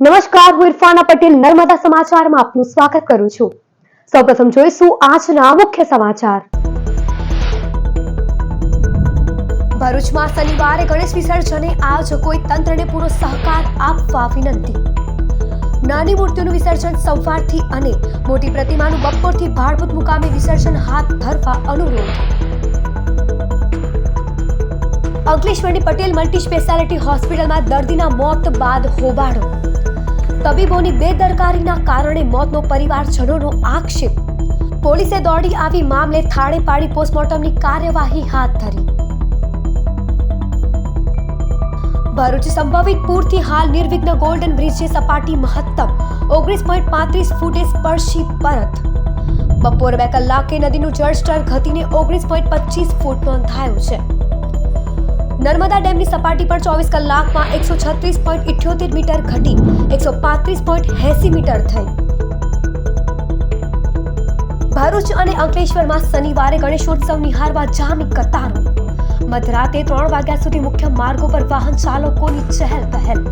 નમસ્કાર, હું ઇરફાના પટેલ નર્મદા સમાચારમાં આપનું સ્વાગત કરું છું। સૌપ્રથમ જોઈશું આજના મુખ્ય સમાચાર। ભરૂચમાં શનિવારે ગણેશ વિસર્જને આયોજકોએ તંત્રને પૂરો સહકાર આપવા વિનંતી। નાની મૂર્તિઓનું વિસર્જન સવારથી અને મોટી પ્રતિમાનું બપોરથી ભાડભૂત મુકામે વિસર્જન હાથ ધરવા અનુરોધ। અંકલેશ્વરની પટેલ મલ્ટી સ્પેશિયાલિટી હોસ્પિટલમાં દર્દીના મોત બાદ હોબાળો। તબીબોની બેદરકારીના કારણે મોતનો પરિવારજનોનો આક્ષેપ। પોલીસે દોડી આવી મામલે થાળે પાડી પોસ્ટમોર્ટમની કાર્યવાહી હાથ ધરી। ભરૂચ સંભવિત પૂરથી હાલ નિર્વિઘ્ન ગોલ્ડન બ્રિજની સપાટી મહત્તમ 19.35 ફૂટે સ્પર્શી પરત। બપોર 2 કલાકે નદીનું જળસ્તર ઘટીને 19.25 ફૂટ નોંધાયું છે। નર્મદા ડેમની સપાટી પર 24 કલાકમાં 136.78 મીટર ઘટી 135.80 મીટર થઈ। ભરૂચ અને અંકલેશ્વરમાં શનિવારે ગણેશોત્સવ નિહાળવા જામી કતારો। મધરાતે 3 વાગ્યા સુધી મુખ્ય માર્ગો પર વાહન ચાલકોની ચહેલ પહેલ।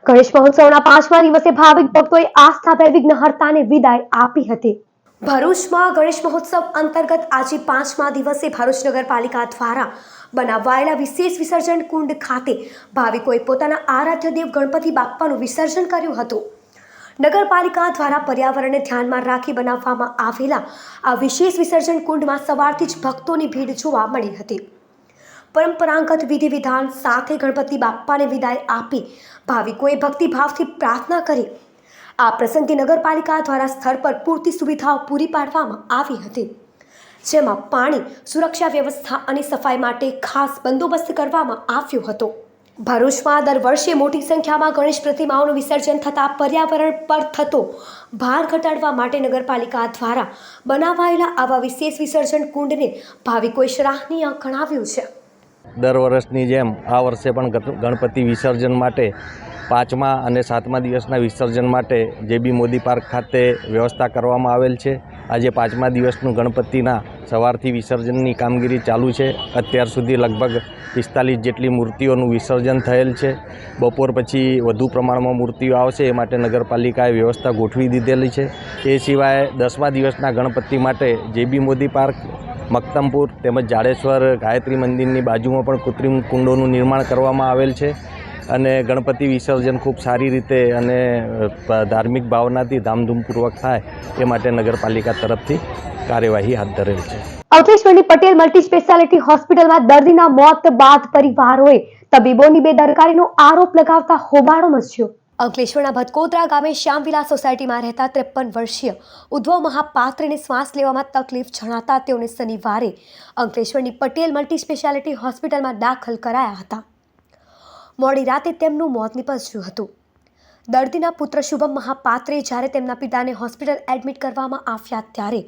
ગણેશ મહોત્સવના 5મા દિવસે ભાવિક ભક્તોએ આસ્થાભેર વિઘ્નહર્તાને વિદાય આપી હતી। ભરૂચમાં ગણેશ મહોત્સવ અંતર્ગત આજે 5મા દિવસે ભરૂચ નગરપાલિકા દ્વારા બનાવાયેલા વિશેષ વિસર્જન કુંડ ખાતે ભાવિકોએ પોતાના આરાધ્ય દેવ ગણપતિ બાપ્પાનું વિસર્જન કર્યું હતું। નગરપાલિકા દ્વારા પર્યાવરણને ધ્યાનમાં રાખી બનાવવામાં આવેલા આ વિશેષ વિસર્જન કુંડમાં સવારથી જ ભક્તોની ભીડ જોવા મળી હતી। પરંપરાગત વિધિ વિધાન સાથે ગણપતિ બાપ્પાને વિદાય આપી ભાવિકોએ ભક્તિભાવથી પ્રાર્થના કરી। આ પ્રસંગે નગરપાલિકા દ્વારા સ્થળ પર પૂરતી સુવિધાઓ પૂરી પાડવામાં આવી હતી, જેમાં પાણી, સુરક્ષા વ્યવસ્થા અને સફાઈ માટે ખાસ બંદોબસ્ત કરવામાં આવ્યો હતો। ભરૂચમાં દર વર્ષે મોટી સંખ્યામાં ગણેશ પ્રતિમાઓનું વિસર્જન થતાં પર્યાવરણ પર થતો ભાર ઘટાડવા માટે નગરપાલિકા દ્વારા બનાવાયેલા આવા વિશેષ વિસર્જન કુંડને ભાવિકોએ સરાહનીય ગણાવ્યું છે। દર વર્ષની જેમ આ વર્ષે પણ ગણપતિ વિસર્જન માટે 5મા અને 7મા દિવસના વિસર્જન માટે JB મોદી પાર્ક ખાતે વ્યવસ્થા કરવામાં આવેલ છે। આજે 5મા દિવસનું ગણપતિના સવારથી વિસર્જનની કામગીરી ચાલુ છે। અત્યાર સુધી લગભગ 45 જેટલી મૂર્તિઓનું વિસર્જન થયેલ છે। બપોર પછી વધુ પ્રમાણમાં મૂર્તિઓ આવશે એ માટે નગરપાલિકાએ વ્યવસ્થા ગોઠવી દીધેલી છે। એ સિવાય 10મા દિવસના ગણપતિ માટે JB મોદી પાર્ક, મક્તમપુર તેમજ જાડેશ્વર ગાયત્રી મંદિરની બાજુમાં પણ કૃત્રિમ કુંડોનું નિર્માણ કરવામાં આવેલ છે અને ગણપતિ વિસર્જન ખૂબ સારી રીતે અને ધાર્મિક ભાવનાથી ધામધૂમપૂર્વક થાય એ માટે નગરપાલિકા તરફથી કાર્યવાહી હાથ ધરેલ છે। અંકલેશ્વરની પટેલ મલ્ટી સ્પેશિયાલિટી હોસ્પિટલમાં દર્દીના મોત બાદ પરિવારોએ તબીબોની બેદરકારીનો આરોપ લગાવતા હોબાળો મચ્યો। અંકલેશ્વરના ભટકોદરા ગામે શ્યામવિલાસ સોસાયટીમાં રહેતા 53 વર્ષીય ઉદ્ધવ મહાપાત્રને શ્વાસ લેવામાં તકલીફ જણાતા તેઓને શનિવારે અંકલેશ્વરની પટેલ મલ્ટી સ્પેશિયાલિટી હોસ્પિટલમાં દાખલ કરાયા હતા। મોડી રાતે તેમનું મોત નીપજ્યું હતું। દર્દીના પુત્ર શુભમ મહાપાત્રે જ્યારે તેમના પિતાને હોસ્પિટલ એડમિટ કરવામાં આવ્યા ત્યારે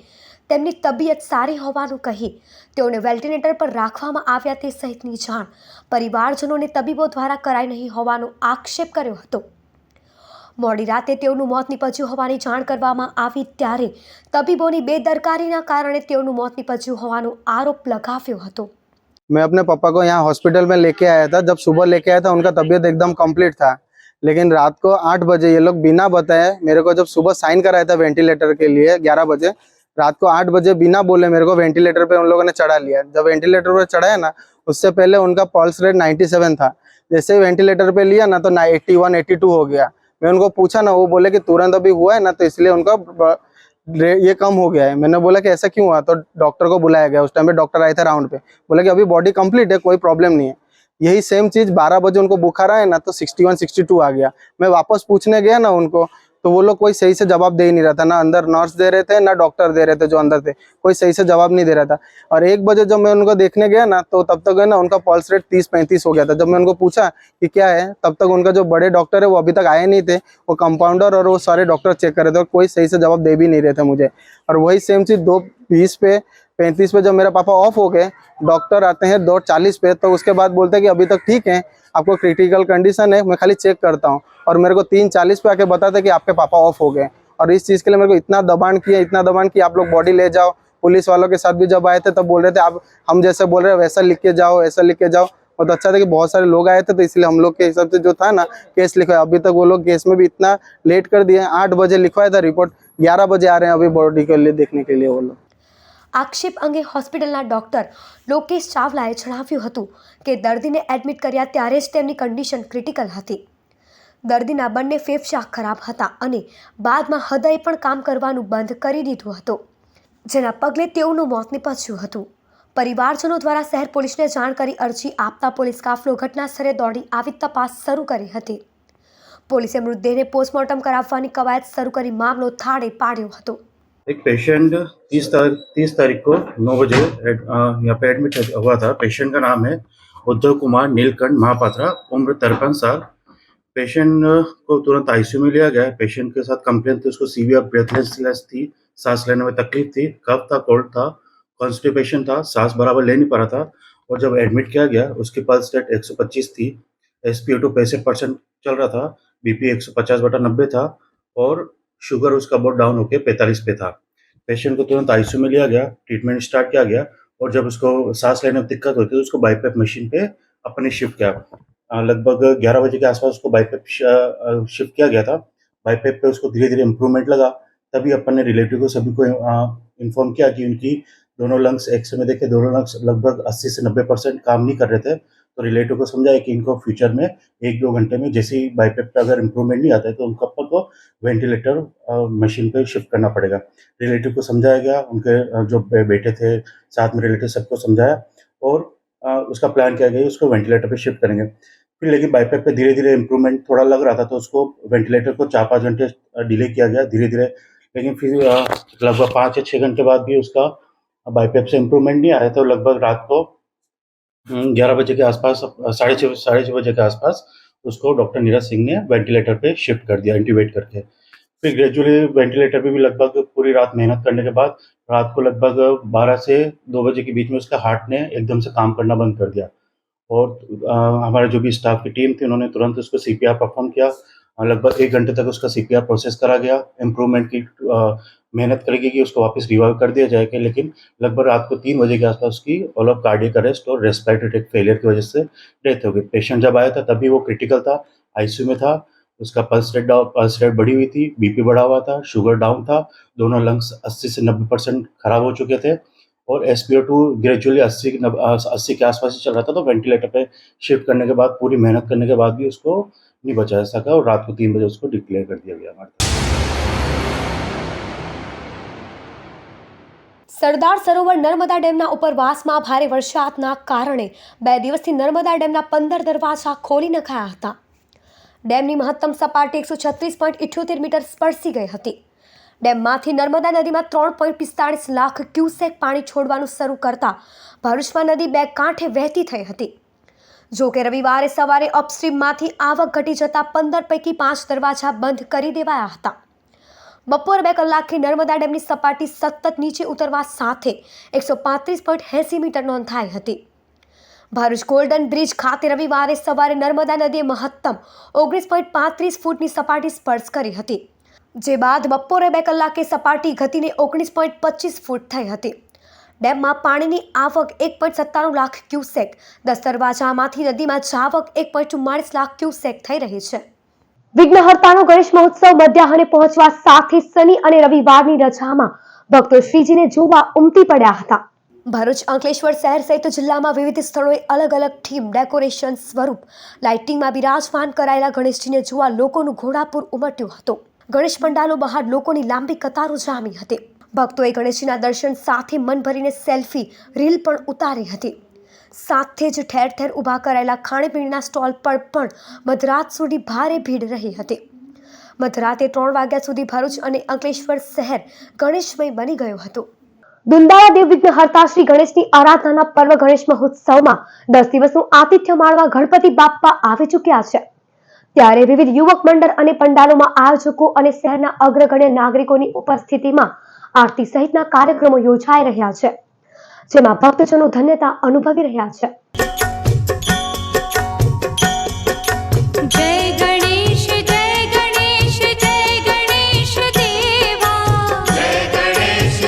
તેમની તબિયત સારી હોવાનું કહી તેઓને વેન્ટિલેટર પર રાખવામાં આવ્યા તે સહિતની જાણ પરિવારજનોને તબીબો દ્વારા કરાઈ નહીં હોવાનો આક્ષેપ કર્યો હતો। મોડી રાતે તેઓનું મોત નીપજ્યું હોવાની જાણ કરવામાં આવી ત્યારે તબીબોની બેદરકારીના કારણે તેઓનું મોત નીપજ્યું હોવાનો આરોપ લગાવ્યો હતો। मैं अपने पापा को यहाँ हॉस्पिटल में लेके आया था। जब सुबह लेके आया था उनका तबीयत एकदम कंप्लीट था, लेकिन रात को 8 बजे ये लोग बिना बताए मेरे को जब सुबह साइन कराया था वेंटिलेटर के लिए 11 बजे, रात को 8 बजे बिना बोले मेरे को वेंटिलेटर पे उन लोगों ने चढ़ा लिया। जब वेंटिलेटर पे चढ़ाया ना, उससे पहले उनका पल्स रेट 97 था। जैसे ही वेंटिलेटर पे लिया ना तो 81, 82 हो गया। मैं उनको पूछा ना, वो बोले कि तुरंत अभी हुआ है ना तो इसलिए उनका ये कम हो गया है। मैंने बोला कि ऐसा क्यों हुआ, तो डॉक्टर को बुलाया गया। उस टाइम पे डॉक्टर आए थे राउंड पे, बोला कि अभी बॉडी कंप्लीट है, कोई प्रॉब्लम नहीं है। यही सेम चीज 12 बजे उनको बुखार आया ना तो 61, 62 आ गया। मैं वापस पूछने गया ना उनको तो वो लोग कोई सही से जवाब दे ही नहीं रहा था। ना अंदर नर्स दे रहे थे ना डॉक्टर दे रहे थे, जो अंदर थे कोई सही से जवाब नहीं दे रहा था। और 1 बजे जब मैं उनको देखने गया ना तो तब तक है ना उनका पल्स रेट 30-35 हो गया था। जब मैं उनको पूछा कि क्या है, तब तक उनका जो बड़े डॉक्टर है वो अभी तक आए नहीं थे। वो कंपाउंडर और वो सारे डॉक्टर चेक कर रहे थे और कोई सही से जवाब दे भी नहीं रहे थे मुझे। और वही सेम चीज 2:20 पे 35 पे जब मेरा पापा ऑफ हो गए, डॉक्टर आते हैं 2:40 पे, तो उसके बाद बोलते हैं कि अभी तक ठीक है, आपको क्रिटिकल कंडीशन है, मैं खाली चेक करता हूँ। और मेरे को 3:40 पे आके बताते कि आपके पापा ऑफ हो गए। और इस चीज़ के लिए मेरे को इतना दबाण किया आप लोग बॉडी ले जाओ, पुलिस वालों के साथ भी जब आए थे तब बोल रहे थे आप हम जैसे बोल रहे हैं वैसा लिख के जाओ, ऐसा लिख के जाओ। बहुत अच्छा था कि बहुत सारे लोग आए थे तो इसलिए हम लोग के हिसाब से जो था ना केस लिखवाया। अभी तक वो लोग केस में भी इतना लेट कर दिए। 8 बजे लिखवाया था रिपोर्ट, 11 बजे आ रहे हैं अभी बॉडी के लिए देखने के लिए वो लोग। આક્ષેપ અંગે હોસ્પિટલના ડોક્ટર લોકેશ ચાવલાએ જણાવ્યું હતું કે દર્દીને એડમિટ કર્યા ત્યારે જ તેમની કન્ડિશન ક્રિટિકલ હતી. દર્દીના બંને ફેફસા ખરાબ હતા અને બાદમાં હૃદય પણ કામ કરવાનું બંધ કરી દીધું હતું, જેના પગલે તેઓનું મોત નીપજ્યું હતું. પરિવારજનો દ્વારા શહેર પોલીસને જાણ કરી અરજી આપતા પોલીસ કાફલો ઘટનાસ્થળે દોડી આવી તપાસ શરૂ કરી હતી. પોલીસે મૃતદેહને પોસ્ટમોર્ટમ કરાવવાની કવાયત શરૂ કરી મામલો થાળે પાડ્યો હતો. एक पेशेंट 30 तारीख को 9 बजे यहाँ पे एडमिट हुआ था। पेशेंट का नाम है उद्धव कुमार नीलकंठ महापात्रा, उम्र 53 साल। पेशेंट को तुरंत आईसीयू में लिया गया। पेशेंट के साथ कंप्लेंट थी, उसको सीवियर ब्रेथलेसनेस थी, सांस लेने में तकलीफ थी, कफ था, कोल्ड था, कॉन्स्टिपेशन था, सांस बराबर ले नहीं पा रहा था। और जब एडमिट किया गया उसकी पल्स रेट 125 थी, SpO2 65% चल रहा था, BP 150/90 था और शुगर उसका बहुत डाउन होकर 45 पे था। पेशेंट को तुरंत आईसीयू में लिया गया, ट्रीटमेंट स्टार्ट किया गया और जब उसको सांस लेने में दिक्कत होती है तो उसको बाईपैप मशीन पे अपने शिफ्ट किया। लगभग 11 बजे के आसपास उसको बाईपैप शिफ्ट किया गया था। बाईपैप पे उसको धीरे धीरे इम्प्रूवमेंट लगा। तभी अपन ने रिलेटिव को सभी को इन्फॉर्म किया कि उनकी दोनों लंग्स एक्सरे में देखे, दोनों लंग्स लगभग 80 से 90% काम नहीं कर रहे थे। तो रिलेटिव को समझाया कि इनको फ्यूचर में 1-2 घंटे में जैसे ही बाईपैप पे अगर इम्प्रूवमेंट नहीं आता है तो उनको अपन को वेंटिलेटर मशीन पे शिफ्ट करना पड़ेगा। रिलेटिव को समझाया गया, उनके जो बेटे थे साथ में रिलेटिव सबको समझाया और उसका प्लान किया गया उसको वेंटिलेटर पे शिफ्ट करेंगे। फिर लेकिन बाईपैप पे धीरे धीरे इम्प्रूवमेंट थोड़ा लग रहा था तो उसको वेंटिलेटर को 4-5 घंटे डिले किया गया धीरे धीरे। लेकिन फिर लगभग 5 या 6 घंटे बाद भी उसका बाईपैप से इम्प्रूवमेंट नहीं आया। तो लगभग रात को 11 बजे के आसपास, 6:30 बजे के आसपास उसको डॉक्टर नीरज सिंह ने वेंटिलेटर पे शिफ्ट कर दिया इंट्यूबेट करके। फिर ग्रेजुअली वेंटिलेटर पे भी लगभग पूरी रात मेहनत करने के बाद रात को लगभग 12 से 2 बजे के बीच में उसका हार्ट ने एकदम से काम करना बंद कर दिया। और हमारे जो भी स्टाफ की टीम थी उन्होंने तुरंत उसको CPR परफॉर्म किया। लगभग 1 घंटे तक उसका CPR प्रोसेस करा गया। इम्प्रूवमेंट की मेहनत करेगी कि उसको वापस रिवाइव कर दिया जाएगा। लेकिन लगभग रात को 3 बजे के आसपास उसकी ऑल ऑफ कार्डियक अरेस्ट और रेस्पिरेटरी फेलियर की वजह से डेथ हो गई। पेशेंट जब आया था तभी वो क्रिटिकल था, आईसीयू में था। उसका पल्स रेट बढ़ी हुई थी, BP बढ़ा हुआ था, शुगर डाउन था, दोनों लंग्स 80 से 90% खराब हो चुके थे और SpO2 ग्रेजुअली 80 के आसपास ही चल रहा था। तो वेंटिलेटर पे शिफ्ट करने के बाद पूरी मेहनत करने के बाद भी उसको नहीं बचा सका और रात को 3 बजे उसको डिक्लेयर कर दिया गया हमारे। સરદાર સરોવર નર્મદા ડેમના ઉપરવાસમાં ભારે વરસાદના કારણે 2 દિવસથી નર્મદા ડેમના 15 દરવાજા ખોલી નખાયા હતા. ડેમની મહત્તમ સપાટી 136.78 મીટર સ્પર્શી ગઈ હતી. ડેમમાંથી નર્મદા નદીમાં 3.45 લાખ ક્યુસેક પાણી છોડવાનું શરૂ કરતા ભરૂચમાં નદી 2 કાંઠે વહેતી થઈ હતી. જો કે રવિવારે સવારે અપસ્ટ્રીમમાંથી આવક ઘટી જતા 15 પૈકી 5 દરવાજા બંધ કરી દેવાયા હતા. બપોર 2 કલાકથી નર્મદા ડેમની સપાટી સતત નીચે ઉતરવા સાથે 135.80 મીટર નોંધાઈ હતી. ભરૂચ ગોલ્ડન બ્રિજ ખાતે રવિવારે સવારે નર્મદા નદીએ મહત્તમ 19.35 ફૂટની સપાટી સ્પર્શ કરી હતી, જે બાદ બપોરે 2 કલાકે સપાટી ઘટીને 19.25 ફૂટ થઈ હતી. ડેમમાં પાણીની આવક 1.97 લાખ ક્યુસેક, 10 દરવાજામાંથી નદીમાં જાવક 1.44 લાખ ક્યુસેક થઈ રહી છે. વિઘ્નહર્તાનો ગણેશ મહોત્સવ મધ્યાહને પહોંચવા સાથે શનિ અને રવિવારની રજામાં ભક્તો શ્રીજીને જોવા ઉમટી પડ્યા હતા. ભરૂચ અંકલેશ્વર શહેર સહિત જિલ્લામાં વિવિધ સ્થળોએ અલગ અલગ થીમ, ડેકોરેશન સ્વરૂપ લાઇટિંગમાં બિરાજમાન કરાયેલા ગણેશજીને જોવા લોકોનું ઘોડાપૂર ઉમટ્યું હતું. ગણેશ પંડાલો બહાર લોકોની લાંબી કતારો જામી હતી. ભક્તોએ ગણેશજીના દર્શન સાથે મન ભરીને સેલ્ફી, રીલ પણ ઉતારી હતી. સાથે જ ઠેર ઠેર ઊભા કરાયેલા ખાણીપીણીના સ્ટોલ પર પણ મધરાત સુધી ભારે ભીડ રહી હતી. મધરાતે 3 વાગ્યા સુધી ભરૂચ અને અંકલેશ્વર શહેર ગણેશમય બની ગયું હતું. દુંદાળા દેવ વિઘ્નહર્તા શ્રી ગણેશની આરાધનાના પર્વ ગણેશ મહોત્સવમાં 10 દિવસનું આતિથ્ય માણવા ગણપતિ બાપ્પા આવી ચૂક્યા છે. ત્યારે વિવિધ યુવક મંડળ અને પંડાલોમાં આયોજકો અને શહેરના અગ્રગણ્ય નાગરિકોની ઉપસ્થિતિમાં આરતી સહિતના કાર્યક્રમો યોજાઈ રહ્યા છે, જેમાં ભક્તજનો ધન્યતા અનુભવી રહ્યા છે. જય ગણેશ દેવા, જય ગણેશ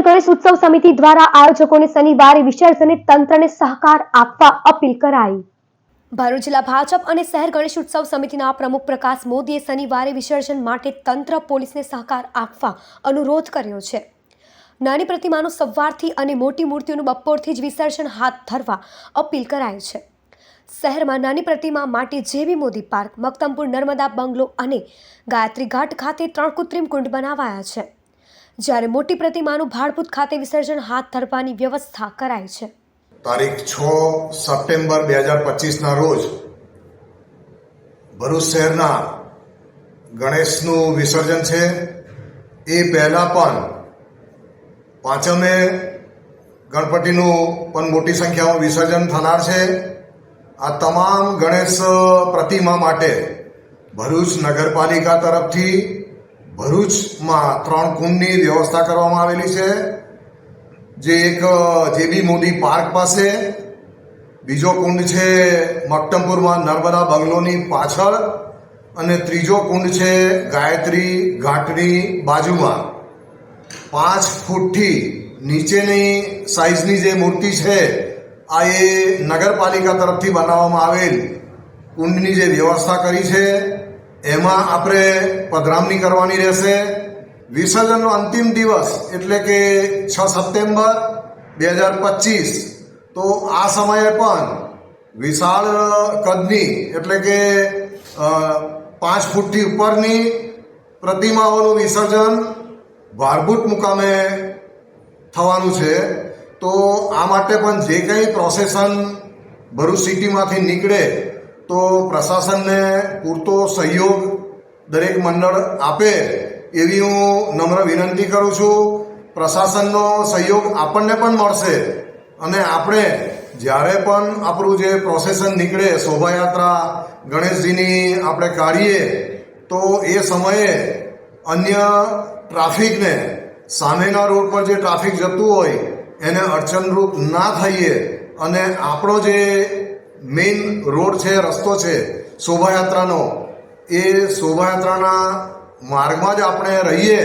શહેર ગણેશ ઉત્સવ સમિતિ દ્વારા આયોજકોને શનિવારે વિસર્જનને તંત્રને સહકાર આપવા અપીલ કરાઈ. ભરૂચ જિલ્લા ભાજપ અને શહેર ગણેશ ઉત્સવ સમિતિના પ્રમુખ પ્રકાશ મોદીએ શનિવારે વિસર્જન માટે તંત્ર પોલીસને સહકાર આપવા અનુરોધ કર્યો છે. નાની પ્રતિમાનું સવારથી અને મોટી મૂર્તિઓનું બપોરથી જ વિસર્જન હાથ ધરવા અપીલ કરાઈ છે. શહેરમાં નાની પ્રતિમા માટે જેબી મોદી પાર્ક, મક્તમપુર, નર્મદા બંગલો અને ગાયત્રી ઘાટ ખાતે 3 કૃત્રિમ કુંડ બનાવાયા છે, જ્યારે મોટી પ્રતિમાનું ભાડભૂત ખાતે વિસર્જન હાથ ધરવાની વ્યવસ્થા કરાઈ છે. તારીખ 6 સપ્ટેમ્બર 2025ના રોજ ભરૂચ શહેરના ગણેશનું વિસર્જન છે. એ પહેલા પણ પાંચમે ગણપતિનું પણ મોટી સંખ્યામાં વિસર્જન થનાર છે. આ તમામ ગણેશ પ્રતિમા માટે ભરૂચ નગરપાલિકા તરફથી ભરૂચમાં 3 કુંડની વ્યવસ્થા કરવામાં આવેલી છે, જે એક જેબી મોદી પાર્ક પાસે, બીજો કુંડ છે મક્તમપુરમાં નર્મદા બંગલોની પાછળ, અને ત્રીજો કુંડ છે ગાયત્રી ઘાટની બાજુમાં. 5 ફૂટથી નીચેની સાઈઝની જે મૂર્તિ છે આ એ નગરપાલિકા તરફથી બનાવવામાં આવેલ કુંડની જે વ્યવસ્થા કરી છે એમાં આપણે પધરામણી કરવાની રહેશે. વિસર્જનનો અંતિમ દિવસ એટલે કે 6 સપ્ટેમ્બર 2025, તો આ સમયે પણ વિશાળ કદની એટલે કે 5 ફૂટથી ઉપરની પ્રતિમાઓનું વિસર્જન ભારભૂત મુકામે થવાનું છે. તો આ માટે પણ જે કંઈ પ્રોસેસન ભરૂચ સિટીમાંથી નીકળે તો પ્રશાસનને પૂરતો સહયોગ દરેક મંડળ આપે એવી હું નમ્ર વિનંતી કરું છું. પ્રશાસનનો સહયોગ આપણને પણ મળશે, અને આપણે જ્યારે પણ આપણું જે પ્રોસેસન નીકળે, શોભાયાત્રા ગણેશજીની આપણે કાઢીએ, તો એ સમયે અન્ય ટ્રાફિકને, સામેના રોડ પર જે ટ્રાફિક જતું હોય એને અડચણરૂપ ના થઈએ, અને આપણો જે મેઇન રોડ છે, રસ્તો છે શોભાયાત્રાનો, એ શોભાયાત્રાના માર્ગમાં જ આપણે રહીએ,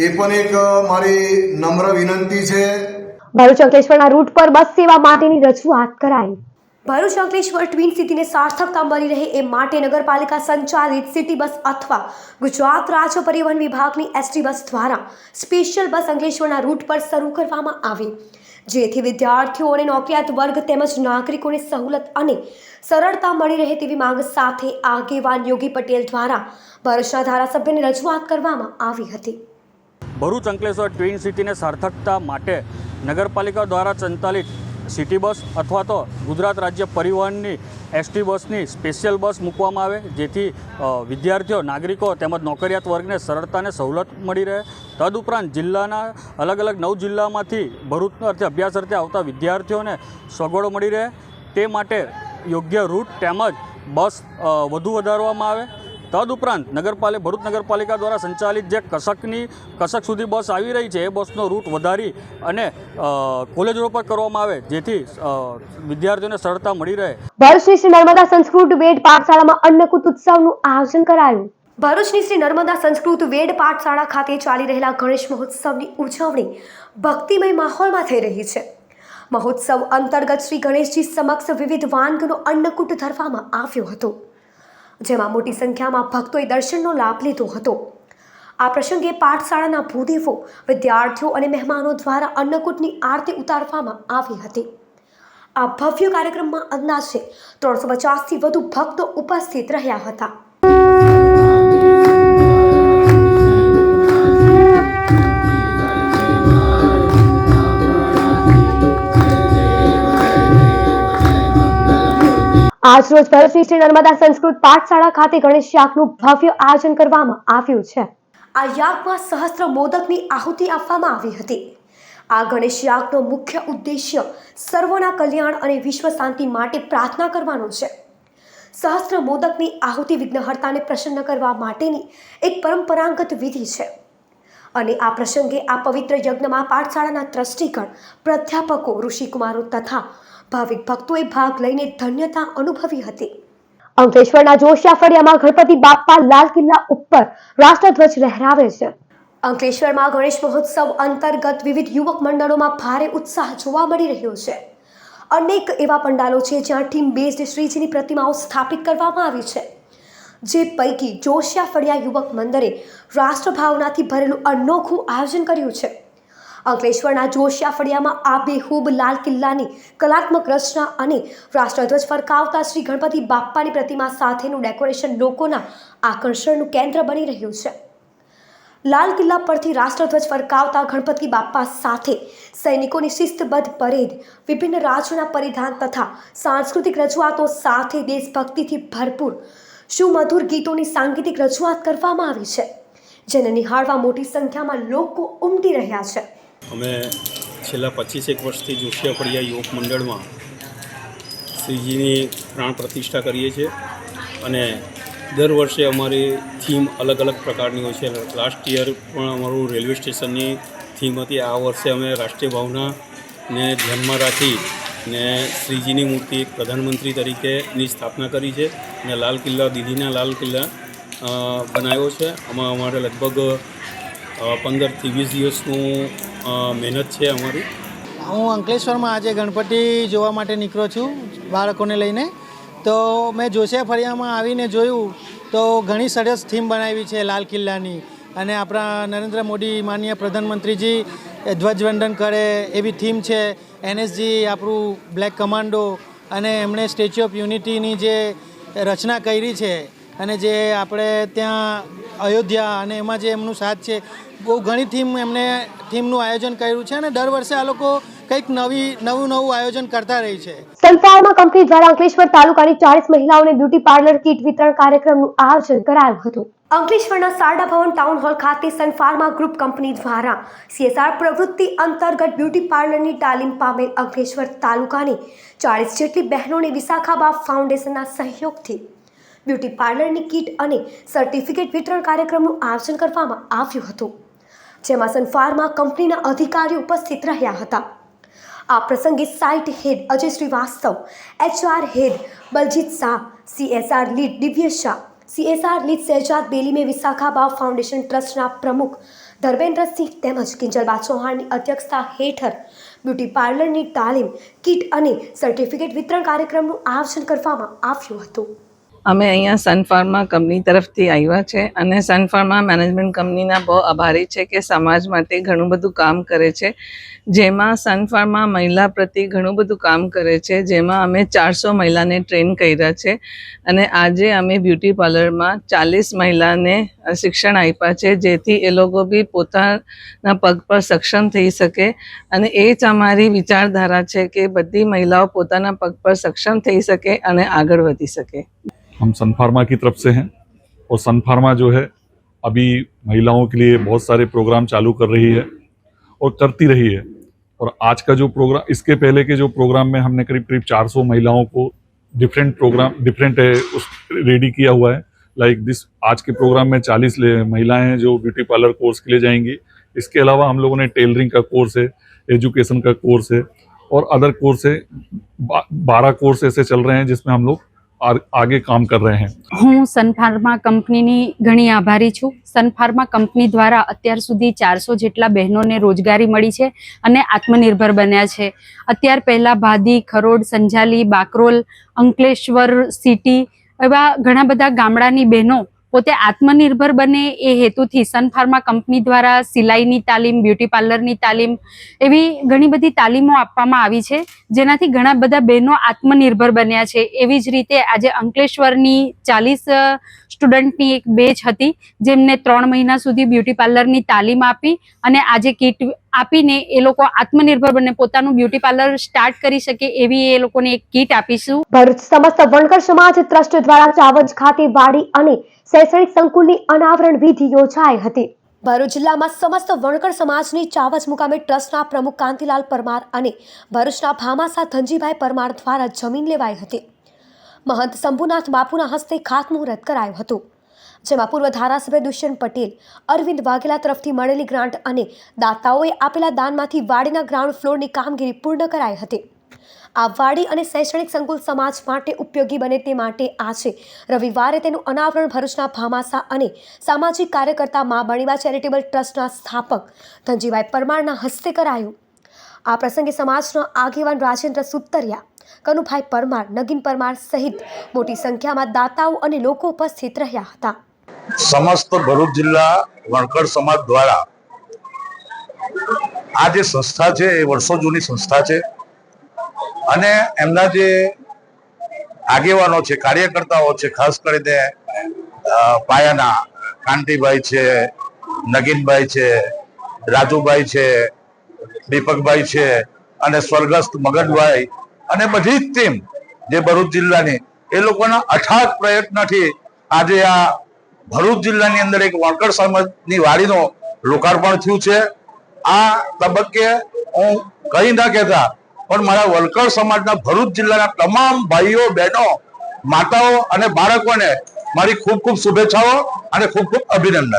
એ પણ એક મારી નમ્ર વિનંતી છે. ભરૂચ અંકલેશ્વરના રૂટ પર બસ સેવા માટેની રજૂઆત કરાઈ. ભરૂચ અંકલેશ્વર ટ્વિન સિટીને સાર્થકતા મળી રહે એ માટે નગરપાલિકા સંચાલિત સિટી બસ અથવા ગુજરાત રાજ્ય પરિવહન વિભાગની એસટી બસ દ્વારા સ્પેશિયલ બસ અંકલેશ્વરના રૂટ પર શરૂ કરવામાં આવી, જેથી વિદ્યાર્થીઓ અને નોકરિયાત વર્ગ તેમજ નાગરિકોને સહુલત અને સરળતા મળી રહે તેવી માંગ સાથે આગેવાન યોગી પટેલ દ્વારા ભરૂચના ધારાસભ્યને રજૂઆત કરવામાં આવી હતી. ભરૂચ અંકલેશ્વર ટ્વિન સિટીને સાર્થકતા માટે નગરપાલિકા દ્વારા સંચાલિત સિટી બસ અથવા તો ગુજરાત રાજ્ય પરિવહનની એસટી બસની સ્પેશિયલ બસ મૂકવામાં આવે, જેથી વિદ્યાર્થીઓ, નાગરિકો તેમજ નોકરિયાત વર્ગને સરળતા અને સવલત મળી રહે. તદુપરાંત જિલ્લાના અલગ અલગ 9 જિલ્લામાંથી ભરૂચ અર્થે અભ્યાસ અર્થે આવતા વિદ્યાર્થીઓને સગવડો મળી રહે તે માટે યોગ્ય રૂટ તેમજ બસ વધુ વધારવામાં આવે. તદુપરાંત ભરૂચ નગરપાલિકા દ્વારા સંચાલિત જે કસક સુધી બસ આવી રહી છે એ બસનો રૂટ વધારી અને કોલેજ રોડ પર કરવામાં આવે, જેથી વિદ્યાર્થીઓને સરળતા મળી રહે. ભરૂચની શ્રી નર્મદા સંસ્કૃત વેદ પાઠશાળામાં અન્નકૂટ ઉત્સવનું આયોજન કરાયું. ભરૂચની શ્રી નર્મદા સંસ્કૃત વેદ પાઠશાળા ખાતે ચાલી રહેલા ગણેશ મહોત્સવની ઉજવણી ભક્તિમય માહોલમાં થઈ રહી છે. મહોત્સવ અંતર્ગત શ્રી ગણેશજી સમક્ષ વિવિધ વાનગીઓનો અન્નકૂટ ધરવામાં આવ્યો હતો, જેમાં મોટી સંખ્યામાં ભક્તોએ દર્શનનો લાભ લીધો હતો. આ પ્રસંગે પાઠશાળાના ભૂદેવો, વિદ્યાર્થીઓ અને મહેમાનો દ્વારા અન્નકૂટની આરતી ઉતારવામાં આવી હતી. આ ભવ્ય કાર્યક્રમમાં અંદાજે 350થી વધુ ભક્તો ઉપસ્થિત રહ્યા હતા. આજરોજ ભરૂચની શ્રી નર્મદા સંસ્કૃત પાઠશાળા ખાતે ગણેશ યાગનું ભવ્ય આયોજન કરવામાં આવ્યું છે. આ યાગમાં સહસ્ત્ર મોદકની આહુતિ આપવામાં આવી હતી. આ ગણેશ યાગનો મુખ્ય ઉદ્દેશ્ય સર્વોના કલ્યાણ અને વિશ્વ શાંતિ માટે પ્રાર્થના કરવાનો છે. સહસ્ત્ર મોદકની આહુતિ વિઘ્નહર્તાને પ્રસન્ન કરવા માટેની એક પરંપરાગત વિધિ છે, અને આ પ્રસંગે આ પવિત્ર યજ્ઞમાં પાઠશાળાના ટ્રસ્ટીગણ, પ્રાધ્યાપકો, ઋષિકુમારો તથા ભાવિક ભક્તોએ ભાગ લઈને ધન્યતા અનુભવી હતી. અંકલેશ્વરના જોશિયા ફળિયામાં ગણપતિ બાપ્પા લાલ કિલ્લા ઉપર રાષ્ટ્રધ્વજ લહેરાવે છે. અંકલેશ્વરમાં ગણેશ મહોત્સવ અંતર્ગત વિવિધ યુવક મંડળોમાં ભારે ઉત્સાહ જોવા મળી રહ્યો છે. અનેક એવા પંડાલો છે જ્યાં થીમ બેઝડ શ્રીજીની પ્રતિમાઓ સ્થાપિત કરવામાં આવી છે. જે પૈકી જોશિયા ફળિયા યુવક મંડળે રાષ્ટ્રભાવનાથી ભરેલું અનોખું આયોજન કર્યું છે. અંકલેશ્વરના જોશિયા ફળિયામાં આબેહૂબ લાલ કિલ્લાની કલાત્મક રચના અને રાષ્ટ્રધ્વજ ફરકાવતા શ્રી ગણપતિ બાપ્પાની પ્રતિમા સાથેનું ડેકોરેશન લોકોના આકર્ષણનું કેન્દ્ર બની રહ્યું છે. લાલ કિલ્લા પરથી રાષ્ટ્રધ્વજ ફરકાવતા ગણપતિ બાપ્પા સાથે સૈનિકોની શિસ્તબદ્ધ પરેડ, વિભિન્ન રાજ્યોના પરિધાન તથા સાંસ્કૃતિક રજૂઆતો સાથે દેશભક્તિથી ભરપૂર સુમધુર ગીતોની સાંગીતિક રજૂઆત કરવામાં આવી છે, જેને નિહાળવા મોટી સંખ્યામાં લોકો ઉમટી રહ્યા છે. અમે છેલ્લા 25 વર્ષથી જોશિયા ફળિયા યુવક મંડળમાં શ્રીજીની પ્રાણ પ્રતિષ્ઠા કરીએ છીએ અને દર વર્ષે અમારી થીમ અલગ અલગ પ્રકારની હોય છે. લાસ્ટ યર પણ અમારું રેલવે સ્ટેશનની થીમ હતી. આ વર્ષે અમે રાષ્ટ્રીય ભાવનાને ધ્યાનમાં રાખી ને શ્રીજીની મૂર્તિ પ્રધાનમંત્રી તરીકેની સ્થાપના કરી છે અને લાલ કિલ્લા, દિલ્હીના લાલ કિલ્લા બનાવ્યો છે. આમાં અમારે લગભગ 15થી 20 દિવસનું મહેનત છે અમારી. હું અંકલેશ્વરમાં આજે ગણપતિ જોવા માટે નીકળ્યો છું બાળકોને લઈને. તો મેં જોશિયા ફળિયામાં આવીને જોયું તો ઘણી સરસ થીમ બનાવી છે લાલ કિલ્લાની, અને આપણા નરેન્દ્ર મોદી માનનીય પ્રધાનમંત્રીજી ધ્વજવંદન કરે એવી થીમ છે. એનએસજી આપણું બ્લેક કમાન્ડો, અને એમણે સ્ટેચ્યુ ઓફ યુનિટીની જે રચના કરી છે અને જે આપણે ત્યાં અયોધ્યા અને એમાં જે એમનું સાથ છે, બહુ ઘણી થીમનું આયોજન કર્યું છે અને દર વર્ષે આ લોકો કંઈક નવું આયોજન કરતા રહી છે. સનફાર્મા કંપની દ્વારા અંકલેશ્વર તાલુકાની 40 મહિલાઓને બ્યુટી પાર્લર કીટ વિતરણ કાર્યક્રમનું આયોજન કરાયું હતું. અંકલેશ્વરના શારદા ભવન ટાઉન હોલ ખાતે સનફાર્મા ગ્રુપ કંપની દ્વારા CSR પ્રવૃત્તિ અંતર્ગત બ્યુટી પાર્લરની તાલીમ પામેલ અંકલેશ્વર તાલુકાની 40 જેટલી બહેનોને વિશાખાબા ફાઉન્ડેશનના સહયોગથી બ્યુટી પાર્લરની કીટ અને સર્ટિફિકેટ વિતરણ કાર્યક્રમનું આયોજન કરવામાં આવ્યું હતું, જેમાં સનફાર્મા કંપનીના અધિકારીઓ ઉપસ્થિત રહ્યા હતા. આ પ્રસંગે site head Ajay Shrivastava, HR head Baljit Shah, CSR lead Divya Shah, CSR lead Shahezad બેલીમે, વિશાખાબા ફાઉન્ડેશન ટ્રસ્ટના પ્રમુખ ધર્મેન્દ્રસિંહ તેમજ કિંજલબા ચૌહાણની અધ્યક્ષતા હેઠળ બ્યુટી પાર્લરની તાલીમ, કીટ અને સર્ટિફિકેટ વિતરણ કાર્યક્રમનું આયોજન કરવામાં આવ્યું હતું. અમે અહીંયા સનફાર્મા કંપની તરફથી આવ્યા છે અને સનફાર્મા મેનેજમેન્ટ કંપનીના બહુ આભારી છે કે સમાજ માટે ઘણું બધું કામ કરે છે, જેમાં સનફાર્મા મહિલા પ્રતિ ઘણું બધું કામ કરે છે, જેમાં અમે 400 મહિલાને ટ્રેન કર્યા છે અને આજે અમે બ્યુટી પાર્લરમાં 40 મહિલાને શિક્ષણ આપ્યા છે, જેથી એ લોકો બી પોતાના પગ પર સક્ષમ થઈ શકે. અને એ જ અમારી વિચારધારા છે કે બધી મહિલાઓ પોતાના પગ પર સક્ષમ થઈ શકે અને આગળ વધી શકે. हम सनफार्मा की तरफ से हैं और सनफार्मा जो है अभी महिलाओं के लिए बहुत सारे प्रोग्राम चालू कर रही है और करती रही है. और आज का जो प्रोग्राम, इसके पहले के जो प्रोग्राम में हमने करीब 400 महिलाओं को डिफरेंट रेडी किया हुआ है. लाइक दिस आज के प्रोग्राम में 40 महिलाएं हैं जो ब्यूटी पार्लर कोर्स के लिए जाएंगी. इसके अलावा हम लोगों ने टेलरिंग का कोर्स है, एजुकेशन का कोर्स है और अदर कोर्स है. 12 कोर्स ऐसे चल रहे हैं जिसमें हम लोग आगे काम कर रहे हैं. હું સનફાર્મા કંપનીની ઘણી આભારી છું. સનફાર્મા કંપની દ્વારા અત્યાર સુધી 400 જેટલા બહેનોને રોજગારી મળી છે અને આત્મનિર્ભર બન્યા છે. અત્યાર પહેલાં ભાદી, ખરોડ, સંજાલી, બાકરોલ, અંકલેશ્વર સિટી એવા ઘણા બધા ગામડાની બહેનો પોતે આત્મનિર્ભર બને એ હેતુથી સનફાર્મા કંપની દ્વારા સિલાઈની તાલીમ, બ્યુટી પાર્લરની તાલીમ એવી ઘણી બધી તાલીમો આપવામાં આવી છે, જેનાથી ઘણા બધા બહેનો આત્મનિર્ભર બન્યા છે. એવી જ રીતે આજે અંકલેશ્વરની 40 સ્ટુડન્ટની એક બેચ હતી, જેમને 3 મહિના સુધી બ્યુટી પાર્લરની તાલીમ આપી અને આજે કીટ આપીને એ લોકો આત્મનિર્ભર બને પોતાનું બ્યુટી પાર્લર સ્ટાર્ટ કરી શકે એવી એ લોકોને એક કીટ આપીશું. ભરૂચ સમસ્ત વણકર સમાજ ટ્રસ્ટ દ્વારા ચાવંજ ખાતે વાડી અને શૈક્ષણિક સંકુલની અનાવરણ વિધિ યોજાઈ હતી. ભરૂચ જિલ્લામાં સમસ્ત વણકર સમાજની ચાવંજ મુકામે ટ્રસ્ટના પ્રમુખ કાંતિલાલ પરમાર અને ભરૂચના ભામાસા ધનજીભાઈ પરમાર દ્વારા જમીન લેવાઈ હતી. મહંત શંભુનાથ બાપુના હસ્તે ખાતમુહૂર્ત કરાયું હતું, જેમાં પૂર્વ ધારાસભ્ય દુષ્યંત પટેલ, અરવિંદ વાઘેલા તરફથી મળેલી ગ્રાન્ટ અને દાતાઓએ આપેલા દાનમાંથી વાડીના ગ્રાઉન્ડ ફ્લોરની કામગીરી પૂર્ણ કરાઈ હતી. આ વાડી અને શૈક્ષણિક સંકુલ સમાજ માટે ઉપયોગી બને તે માટે આજે રવિવારે તેનું અનાવરણ ભરૂચના ભામાસા અને સામાજિક કાર્યકર્તા મા બણીબા ચેરિટેબલ ટ્રસ્ટના સ્થાપક ધનજીભાઈ પરમારના હસ્તે કરાયું। આ પ્રસંગે સમાજના આગેવાન રાજેન્દ્ર સુતરિયા, કનુભાઈ પરમાર, નગીન પરમાર સહિત મોટી સંખ્યામાં દાતાઓ અને લોકો ઉપસ્થિત રહ્યા હતા। સમસ્ત ભરૂચ જિલ્લા વણકર સમાજ દ્વારા આ જે સંસ્થા છે એ વર્ષો જૂની સંસ્થા છે અને એમના જે આગેવાનો છે, કાર્યકર્તાઓ છે, ખાસ કરીને પાયાના કાંતિભાઈ છે, નગીનભાઈ છે, રાજુભાઈ છે, દીપકભાઈ છે અને સ્વર્ગસ્થ મગનભાઈ અને બધી જ ટીમ જે ભરૂચ જિલ્લાની એ લોકોના અથાગ પ્રયત્નથી આજે આ ભરૂચ જિલ્લાની અંદર એક વણકર સમાજની વાડીનું લોકાર્પણ થયું છે। આ તબક્કે હું કહી ના કહેતા પણ મારા વણકર સમાજના ભરૂચ જિલ્લાના તમામ ભાઈઓ, બહેનો, માતાઓ અને બાળકોને મારી ખૂબ ખૂબ શુભેચ્છાઓ અને ખૂબ ખૂબ અભિનંદન।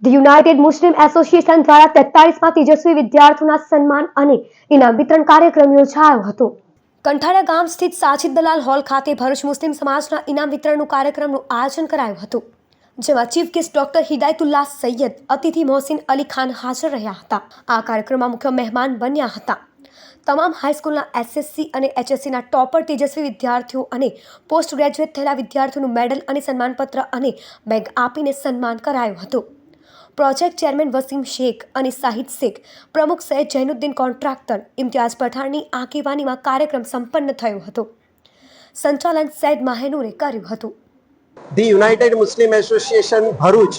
ધ યુનાઇટેડ મુસ્લિમ એસોસિએશન દ્વારા 43માં તેજસ્વી વિદ્યાર્થીઓના સન્માન અને ઇનામ વિતરણ કાર્યક્રમ યોજાયો હતો। કંઠાળા ગામ સ્થિત સાજિદ દલાલ હોલ ખાતે ભરૂચ મુસ્લિમ સમાજના ઇનામ વિતરણનું કાર્યક્રમનું આયોજન કરાયું હતું, જેમાં chief guest doctor Hidayatullah Syed, અતિથિ મોહસિન અલી ખાન હાજર રહ્યા હતા। આ કાર્યક્રમમાં મુખ્ય મહેમાન બન્યા હતા તમામ હાઈસ્કૂલના એસએસસી અને એચએસસીના ટોપર તેજસ્વી વિદ્યાર્થીઓ અને પોસ્ટ ગ્રેજ્યુએટ થયેલા વિદ્યાર્થીઓનું મેડલ અને સન્માનપત્ર અને બેગ આપીને સન્માન કરાયું હતું। પ્રોજેક્ટ ચેરમેન વસીમ શેખ અને સાહિદ શેખ, પ્રમુખ સૈયદ જૈનુદ્દીન કોન્ટ્રાક્ટર, ઇમ્તિયાઝ પઠાણની આગેવાનીમાં કાર્યક્રમ સંપન્ન થયો હતો। સંચાલન સૈયદ માહેનૂરે કર્યું હતું। The United Muslim association Bharuch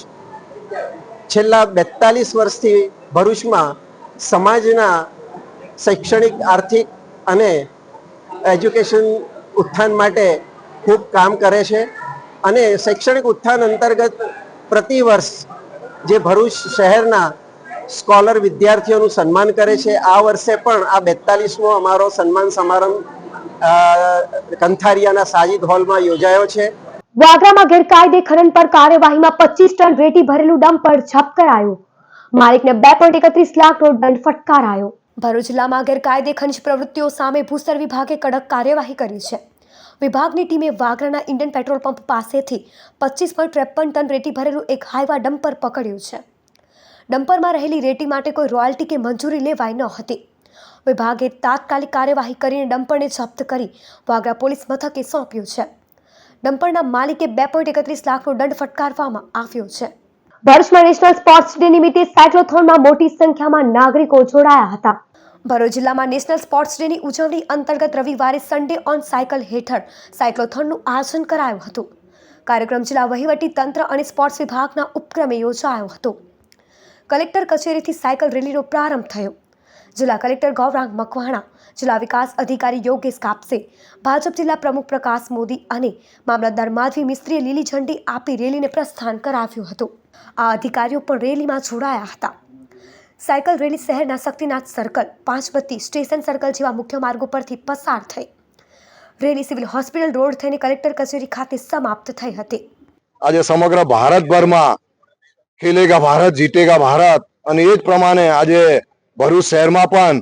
છેલ્લા 42 વર્ષથી ભરૂચમાં સમાજના શૈક્ષણિક, આર્થિક અને એજ્યુકેશન ઉત્થાન માટે ખૂબ કામ કરે છે અને શૈક્ષણિક ઉત્થાન અંતર્ગત પ્રતિવર્ષ જે ભરૂચ શહેરના સ્કોલર વિદ્યાર્થીઓનું સન્માન કરે છે। આ વર્ષે પણ આ 42મો અમારો સન્માન સમારંભ કંથારિયાના સાજિદ હોલમાં યોજાયો છે। વાગરામાં ગેરકાયદે ખનન પર કાર્યવાહીમાં 25 ટન રેતી ભરેલું ડમ્પર જપ્ત કરાયું। માલિકને 2.31 લાખનો દંડ ફટકારાયો। ભરૂચ જિલ્લામાં ગેરકાયદે ખનિજ પ્રવૃત્તિઓ સામે ભૂસ્તર વિભાગે કડક કાર્યવાહી કરી છે। વિભાગની ટીમે વાગરાના ઇન્ડિયન પેટ્રોલ પંપ પાસેથી 25.53 ટન રેતી ભરેલું એક હાઈવા ડમ્પર પકડ્યું છે। ડમ્પરમાં રહેલી રેતી માટે કોઈ રોયલ્ટી કે મંજૂરી લેવાઈ ન હતી। વિભાગે તાત્કાલિક કાર્યવાહી કરીને ડમ્પરને જપ્ત કરી વાગરા પોલીસ મથકે સોંપ્યું છે। ડમ્પરના માલિકે 2.31 લાખનો દંડ ફટકારવામાં આવ્યો છે। ભરૂચમાં નેશનલ સ્પોર્ટ્સ ડે નિમિત્તે સાયક્લોથોનમાં મોટી સંખ્યામાં નાગરિકો જોડાયા હતા। ભરૂચ જિલ્લામાં નેશનલ સ્પોર્ટ્સ ડેની ઉજવણી અંતર્ગત રવિવારે સન્ડે ઓન સાયકલ હેઠળ સાયક્લોથોનનું આયોજન કરાયું હતું। કાર્યક્રમ જિલ્લા વહીવટી તંત્ર અને સ્પોર્ટ્સ વિભાગના ઉપક્રમે યોજાયો હતો। કલેક્ટર કચેરીથી સાયકલ રેલીનો પ્રારંભ થયો। જિલ્લા કલેક્ટર ગૌરાંગ મકવાણા, જિલ્લા વિકાસ અધિકારી યોગેશ કાપસે, ભાજપ જિલ્લા પ્રમુખ પ્રકાશ મોદી અને મામલતદાર માધવી મિસ્ત્રીએ લીલી ઝંડી આપી રેલીને પ્રસ્થાન કરાવ્યું હતું। આ અધિકારીઓ પણ રેલીમાં જોડાયા હતા। સાયકલ રેલી શહેરના Shaktinath circle, Panchbatti, station circle જેવા મુખ્ય માર્ગો પરથી પસાર થઈ રેલી સિવિલ હોસ્પિટલ રોડ થઈને કલેક્ટર કચેરી ખાતે સમાપ્ત થઈ હતી। આજે સમગ્ર ભારતભરમાં ખેલેગા ભારત, જીતેગા ભારત અને એ જ પ્રમાણે આજે ભરૂચ શહેરમાં પણ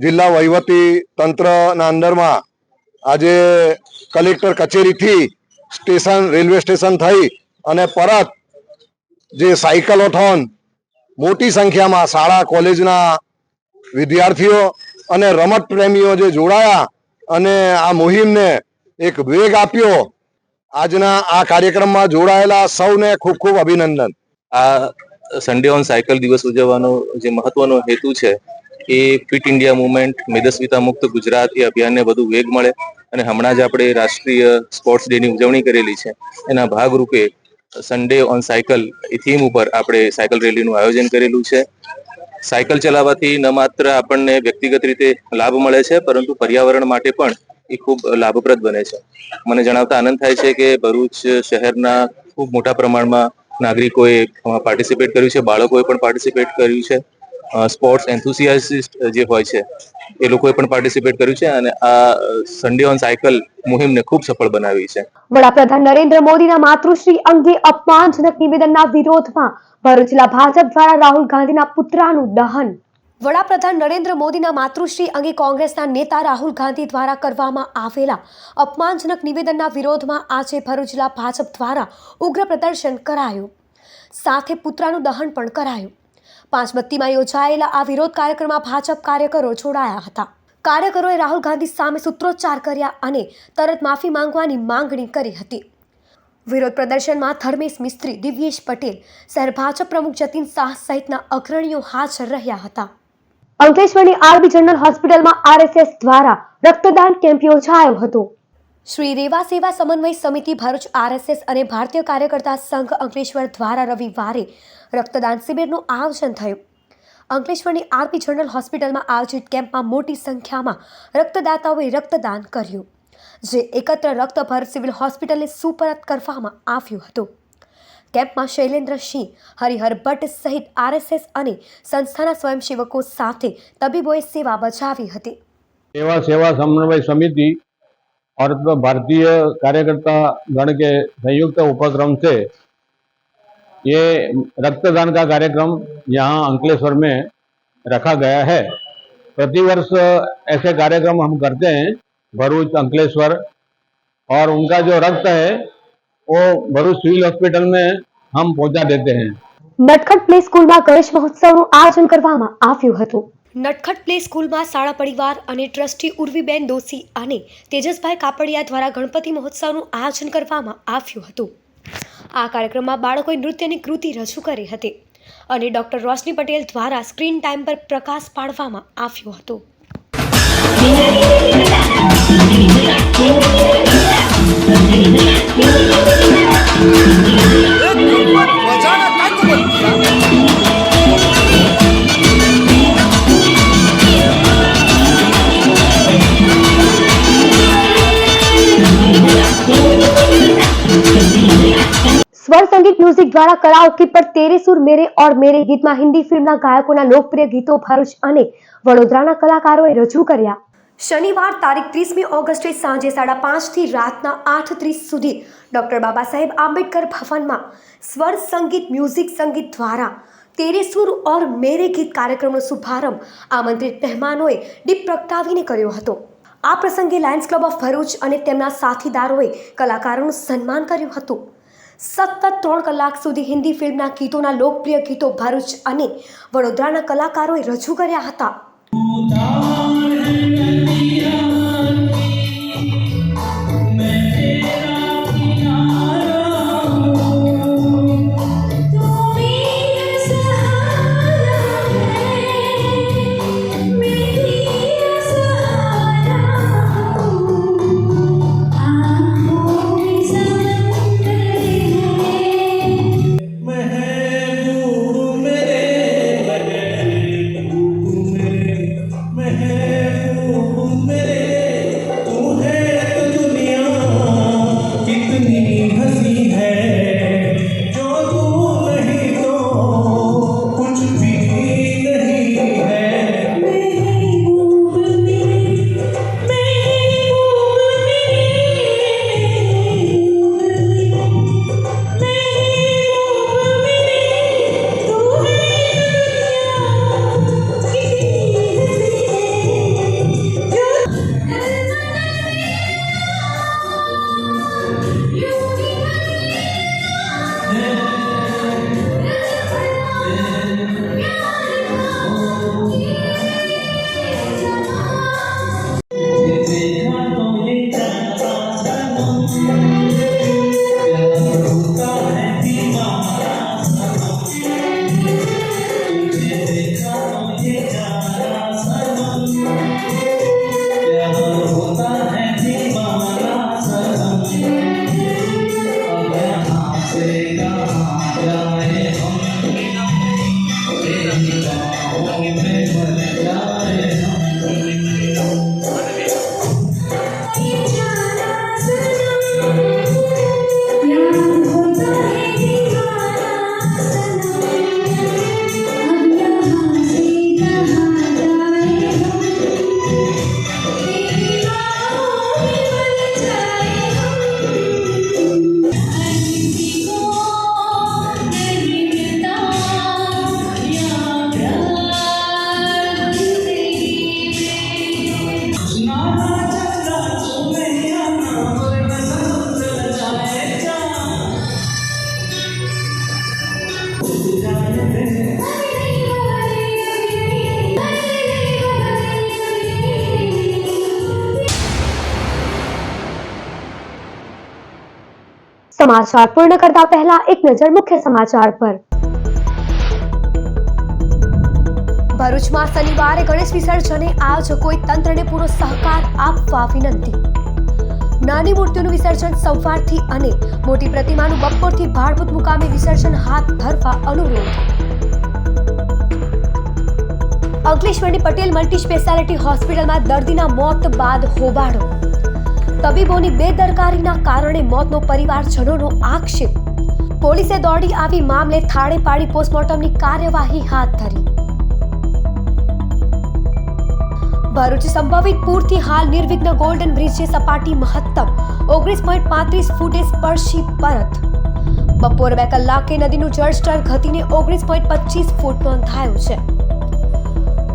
જિલ્લા વહીવટી તંત્રના અંદરમાં આજે કલેક્ટર કચેરીથી સ્ટેશન, રેલવે સ્ટેશન થઈ અને પરત જે સાયકલોથોન મોટી સંખ્યામાં શાળા કોલેજના વિદ્યાર્થીઓ અને રમત પ્રેમીઓ જે જોડાયા અને આ મુહિમને એક વેગ આપ્યો। આજના આ કાર્યક્રમમાં જોડાયેલા સૌને ખૂબ ખૂબ અભિનંદન। આ સન્ડે ઓન સાયકલ દિવસ ઉજવવાનો જે મહત્વનો હેતુ છે એ ફિટ ઇન્ડિયા મુવમેન્ટ, મેદસ્વીતા મુક્ત ગુજરાત એ અભિયાનને વધુ વેગ મળે અને હમણાં જ આપણે રાષ્ટ્રીય સ્પોર્ટ્સ ડેની ઉજવણી કરેલી છે એના ભાગરૂપે Sunday on cycle A theme ઉપર આપણે સાયકલ રેલીનું આયોજન કરેલું છે। સાયકલ ચલાવવાથી ન માત્ર આપણને વ્યક્તિગત રીતે લાભ મળે છે પરંતુ પર્યાવરણ માટે પણ એ ખૂબ લાભપ્રદ બને છે। મને જણાવતા આનંદ થાય છે કે ભરૂચ શહેરના ખૂબ મોટા પ્રમાણમાં નાગરિકોએ પાર્ટિસિપેટ કર્યું છે, બાળકોએ પણ પાર્ટિસિપેટ કર્યું છે, સ્પોર્ટ્સ એન્થુસિયાસિસ્ટ જે હોય છે એ લોકોએ પણ પાર્ટિસિપેટ કર્યું છે અને આ સન્ડે ઓન સાયકલ મુહિમને ખૂબ સફળ બનાવી છે। વડાપ્રધાન નરેન્દ્ર મોદીના માતૃશ્રી અંગે અપમાનજનક નિવેદનના વિરોધમાં ભરૂચ જિલ્લા ભાજપ દ્વારા રાહુલ ગાંધીના પુતળાનું દહન। વડાપ્રધાન નરેન્દ્ર મોદીના માતૃશ્રી અંગે કોંગ્રેસના નેતા રાહુલ ગાંધી દ્વારા કરવામાં આવેલા અપમાનજનક નિવેદનના વિરોધમાં આજે ભરૂચ જિલ્લા ભાજપ દ્વારા ઉગ્ર પ્રદર્શન કરાયું, સાથે પુતળાનું દહન પણ કરાયું। પાંચબત્તીમાં યોજાયેલા આ વિરોધ કાર્યક્રમમાં ભાજપ કાર્યકરો જોડાયા હતા। કાર્યકરોએ રાહુલ ગાંધી સામે સૂત્રોચ્ચાર કર્યા અને તરત માફી માંગવાની માંગણી કરી હતી। વિરોધ પ્રદર્શનમાં ધર્મેશ મિસ્ત્રી, દિવ્યેશ પટેલ, શહેર ભાજપ પ્રમુખ જતીન શાહ સહિતના અગ્રણીઓ હાજર રહ્યા હતા। અંકલેશ્વરની આરબી જનરલ હોસ્પિટલમાં આરએસએસ દ્વારા રક્તદાન કેમ્પ યોજાયો હતો। શ્રી રેવા સેવા સમન્વય સમિતિ ભરૂચ આરએસએસ અને ભારતીય કાર્યકર્તા સંઘ અંકલેશ્વર દ્વારા રવિવારે રક્તદાન શિબિરનું આયોજન થયું। અંકલેશ્વરની આરબી જનરલ હોસ્પિટલમાં આયોજિત કેમ્પમાં મોટી સંખ્યામાં રક્તદાતાઓએ રક્તદાન કર્યું, જે એકત્ર રક્ત ભરૂચ સિવિલ હોસ્પિટલને સુપરત કરવામાં આવ્યું હતું। કેમ્પમાં શૈલેન્દ્ર સિંહ, હરિહર ભટ્ટ સહિત આરએસએસ અને સંસ્થાના સ્વયંસેવકો સાથે તબીબોએ સેવા બજાવી હતી। सेवा समन्वय समिति और भारतीय कार्यकर्ता गण के संयुक्त उपक्रम से ये रक्तदान का कार्यक्रम यहाँ अंकलेश्वर में रखा गया है। प्रतिवर्ष ऐसे कार्यक्रम हम करते हैं भरूच, अंकलेश्वर, और उनका जो रक्त है वो भरूच सिविल हॉस्पिटल में हम पहुंचा देते हैं। નટખટ પ્લે સ્કૂલમાં ગણેશ મહોત્સવનું આયોજન કરવામાં આવ્યું હતું। નટખટ પ્લે સ્કૂલમાં શાળા પરિવાર અને ટ્રસ્ટી ઉર્વીબેન દોશી અને તેજસભાઈ કાપડિયા દ્વારા ગણપતિ મહોત્સવનું આયોજન કરવામાં આવ્યું હતું। આ કાર્યક્રમમાં બાળકોએ નૃત્યની કૃતિ રજૂ કરી હતી અને ડોક્ટર રોશની પટેલ દ્વારા સ્ક્રીન ટાઈમ પર પ્રકાશ પાડવામાં આવ્યો હતો। स्वर संगीत म्यूजिक द्वारा कराओके पर तेरे सुर मेरे और मेरे गीत में हिंदी फिल्मना गायकोना लोकप्रिय गीतों भरूच अने वडोदराना कलाकारोए रजू कर्या। शनिवार तारीख 30 ऑगस्टे सांजे 5:30 થી રાતના 8:30 સુધી डॉक्टर बाबा साहेब आंबेडकर भवन में स्वर संगीत म्यूजिक संगीत द्वारा तेरे सुर और मेरे गीत कार्यक्रमનો શુભારંભ आमंत्रित મહેમાનોએ દીપ પ્રગટાવીને કર્યો હતો। આ પ્રસંગે લાયન્સ ક્લબ ઓફ ભરૂચ અને તેમના સાથીદારોએ કલાકારોનું સન્માન કર્યું હતું। સતત 3 કલાક સુધી હિન્દી ફિલ્મના ગીતોના લોકપ્રિય ગીતો ભરૂચ અને વડોદરાના કલાકારોએ રજૂ કર્યા હતા। महबूब मेरे સમાચાર પૂર્ણ કરતા પહેલા એક નજર મુખ્ય સમાચાર પર। ભરૂચમાં શનિવારે ગણેશ વિસર્જને આયોજકોએ તંત્રને પૂરો સહકાર આપવા વિનંતી। નાની મૂર્તિઓનું વિસર્જન સવારથી અને મોટી પ્રતિમાનું બપોરથી ભાડભૂત મુકામે વિસર્જન હાથ ધરવા અનુરોધ। અંકલેશ્વરની પટેલ મલ્ટી સ્પેશિયાલિટી હોસ્પિટલમાં દર્દીના મોત બાદ હોબાળો। તબીબોની બેદરકારીના કારણે મોતનો પરિવારજનોનો આક્ષેપ। પોલીસે દોડી આવી મામલે થાળે પાડી પોસ્ટમોર્ટમની કાર્યવાહી હાથ ધરી। ભરૂચ સંભવિત પૂરથી હાલ નિર્વિઘ્ન ગોલ્ડન બ્રિજની સપાટી મહત્તમ 19.35 ફૂટે સ્પર્શી પરત। બપોર 2 કલાકે નદીનું જળસ્તર ઘટીને 19.25 ફૂટ નોંધાયું છે।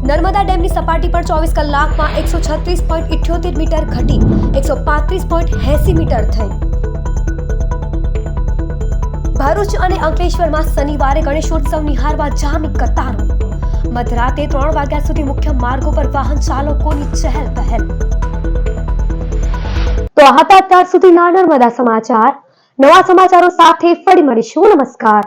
નર્મદા ડેમની સપાટી પર 24 કલાકમાં 136.78 મીટર ઘટી 135.80 મીટર થઈ। ભરૂચ અને અંકલેશ્વરમાં શનિવારે ગણેશોત્સવ નિહાળવા જામી કતારો। મધરાતે 3 વાગ્યા સુધી મુખ્ય માર્ગો પર વાહન ચાલકોની ચહેલ પહેલ। તો આ હતા અત્યાર સુધીના નર્મદા સમાચાર। નવા સમાચારો સાથે ફરી મળીશું। નમસ્કાર।